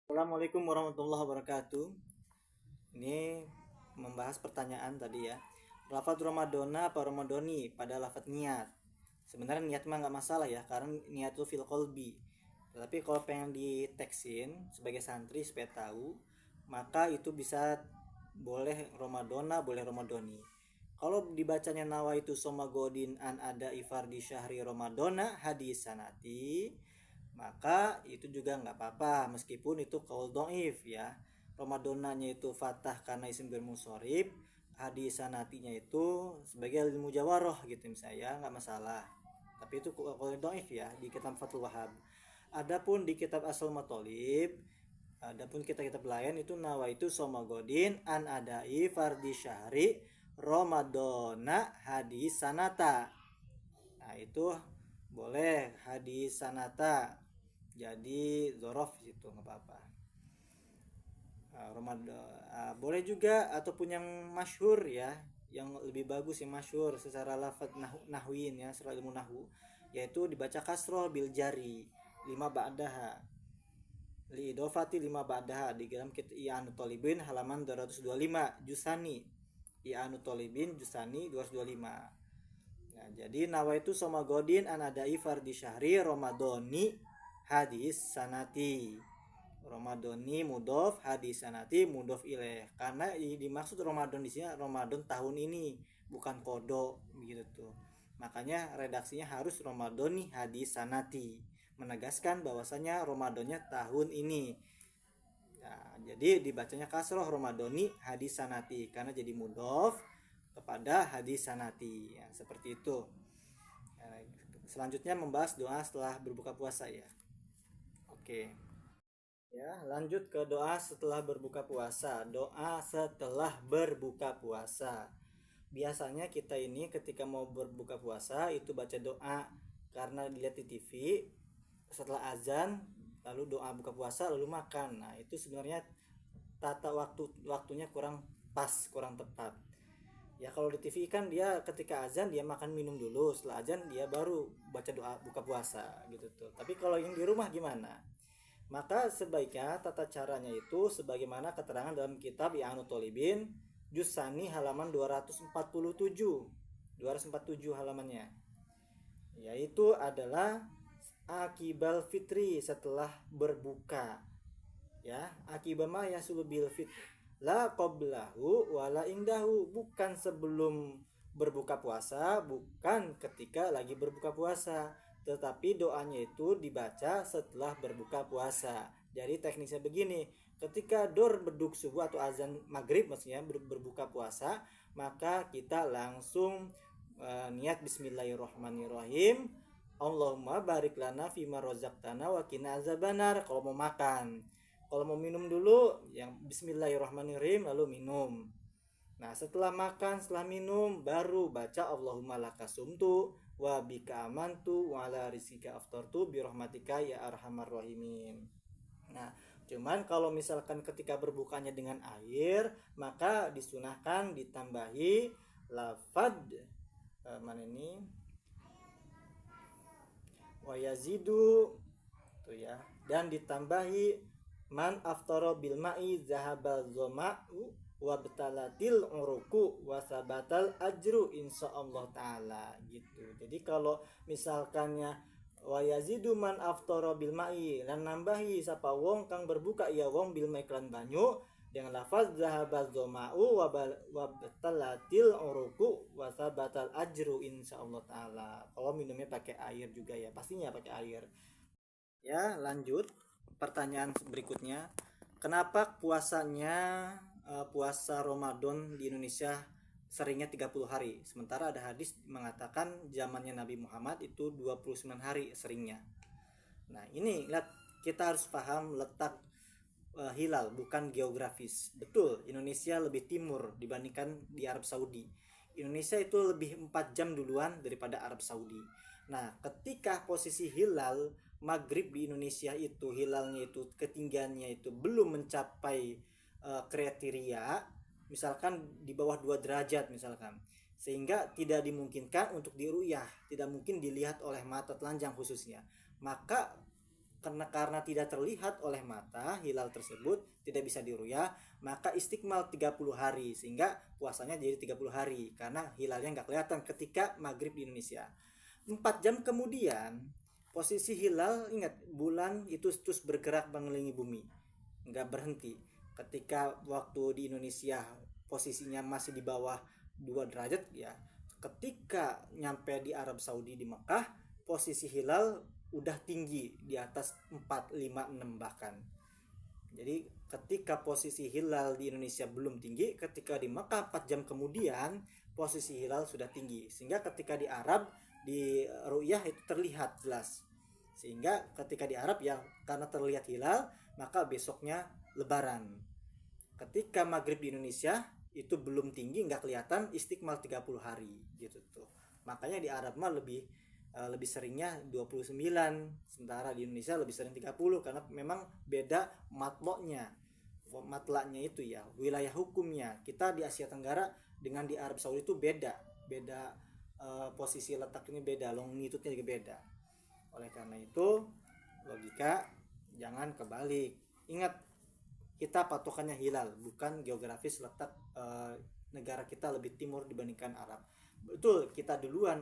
Assalamualaikum warahmatullahi wabarakatuh. Ini membahas pertanyaan tadi ya. Lafadz Ramadona apa Ramadoni pada lafadz niat. Sebenarnya niat mah nggak masalah ya, karena niat itu fil kolbi. Tapi kalau pengen diteksin sebagai santri supaya tahu, maka itu bisa boleh Ramadona, boleh Ramadoni. Kalau dibacanya nawa itu soma godin an ada ifar di syahri Ramadona hadis sanati, maka itu juga nggak apa-apa meskipun itu kaul doif ya. Ramadonanya itu fatah karena isim bermusorib, hadis sanatinya itu sebagai ilmu jawaroh gitu misalnya, nggak masalah. Tapi itu kaul doif ya di kitab Fathul Wahab. Adapun di kitab Asal Matolib, adapun kitab-kitab lain itu nawa itu somagodin an adai fardi syahri Ramadona hadis sanata. Nah itu boleh hadis sanata jadi zorof itu nggak apa-apa. Ramadan boleh juga ataupun yang masyhur ya, yang lebih bagus yang masyhur secara lafaz nahwin ya, secara ilmu nahwu, yaitu dibaca kasroh bil jari lima ba'daha li idofati lima ba'daha di dalam kitab I'anu Tolibin halaman 225 Jusani. I'anu Tolibin Jusani 225. Nah, jadi nawa itu soma godin anadai fardi syahri Ramadoni hadis sanati. Ramadoni mudof hadis sanati mudof ilaih. Karena dimaksud Ramadan di sini Ramadan tahun ini, bukan kodo begitu tuh. Makanya redaksinya harus Ramadoni hadis sanati, menegaskan bahwasanya Ramadannya tahun ini. Nah, jadi dibacanya kasroh Ramadoni hadis sanati karena jadi mudof kepada hadis sanati ya, seperti itu. Selanjutnya membahas doa setelah berbuka puasa ya. Oke. Ya, lanjut ke doa setelah berbuka puasa. Doa setelah berbuka puasa. Biasanya kita ini ketika mau berbuka puasa itu baca doa karena dilihat di TV setelah azan, lalu doa buka puasa lalu makan. Nah, itu sebenarnya tata waktunya kurang pas, kurang tepat. Ya kalau di TV kan dia ketika azan dia makan minum dulu, setelah azan dia baru baca doa buka puasa gitu tuh. Tapi kalau yang di rumah gimana? Maka sebaiknya tata caranya itu sebagaimana keterangan dalam kitab I'anu Tolibin Jusani halaman 247 halamannya, yaitu adalah akibal fitri, setelah berbuka ya. Akibama ya bil fit la qablahu wala indahu, bukan sebelum berbuka puasa, bukan ketika lagi berbuka puasa, tetapi doanya itu dibaca setelah berbuka puasa. Jadi teknisnya begini, ketika dor beduk subuh atau azan maghrib maksudnya berbuka puasa, maka kita langsung niat bismillahirrahmanirrahim, Allahumma barik lana fima rozaqtana wa qina azabannar kalau mau makan. Kalau mau minum dulu yang bismillahirrahmanirrahim lalu minum. Nah, setelah makan, setelah minum baru baca Allahumma lakasumtu wa bika amantu wa ala rizkika aftartu bi rahmatika ya arhamar rahimin. Nah, cuman kalau misalkan ketika berbukanya dengan air, maka disunahkan ditambahi lafad mana ini? Wa yazidu tuh ya, dan ditambahi man aftara bil ma'i zahabal zama'u wa betalatil uruku wa sabatal ajru insyaallah taala gitu. Jadi kalau misalkannya wa yazidu man aftara bil ma'i, lan nambahi sapa wong kang berbuka ya wong bil ma'i klan banyu dengan lafaz zahabal zama'u wa betalatil uruku wa sabatal ajru insyaallah taala. Kalau minumnya pakai air juga ya, pastinya pakai air. Ya, lanjut pertanyaan berikutnya. Kenapa puasa Ramadan di Indonesia seringnya 30 hari, sementara ada hadis mengatakan zamannya Nabi Muhammad itu 29 hari seringnya. Nah, ini lihat, kita harus paham letak hilal bukan geografis. Betul, Indonesia lebih timur dibandingkan di Arab Saudi. Indonesia itu lebih 4 jam duluan daripada Arab Saudi. Nah, ketika posisi hilal maghrib di Indonesia itu hilalnya itu ketinggiannya itu belum mencapai kriteria, misalkan di bawah 2 derajat misalkan, sehingga tidak dimungkinkan untuk diruyah, tidak mungkin dilihat oleh mata telanjang khususnya, maka karena tidak terlihat oleh mata hilal tersebut, tidak bisa diruyah, maka istikmal 30 hari, sehingga puasanya jadi 30 hari karena hilalnya nggak kelihatan ketika maghrib di Indonesia. 4 jam kemudian posisi hilal, ingat bulan itu terus bergerak mengelilingi bumi, nggak berhenti. Ketika waktu di Indonesia posisinya masih di bawah 2 derajat ya, ketika nyampe di Arab Saudi di Mekah posisi hilal udah tinggi di atas 4, 5, 6 bahkan. Jadi ketika posisi hilal di Indonesia belum tinggi, ketika di Mekah 4 jam kemudian posisi hilal sudah tinggi, sehingga ketika di Arab di ru'yah itu terlihat jelas. Sehingga ketika di Arab ya karena terlihat hilal, maka besoknya lebaran. Ketika maghrib di Indonesia itu belum tinggi, nggak kelihatan, istikmal 30 hari gitu tuh. Makanya di Arab mah lebih seringnya 29, sementara di Indonesia lebih sering 30 karena memang beda matlaknya itu ya, wilayah hukumnya. Kita di Asia Tenggara dengan di Arab Saudi itu beda posisi letaknya beda, longitudenya juga beda. Oleh karena itu logika jangan kebalik. Ingat, kita patokannya hilal, bukan geografis letak negara kita lebih timur dibandingkan Arab. Betul, kita duluan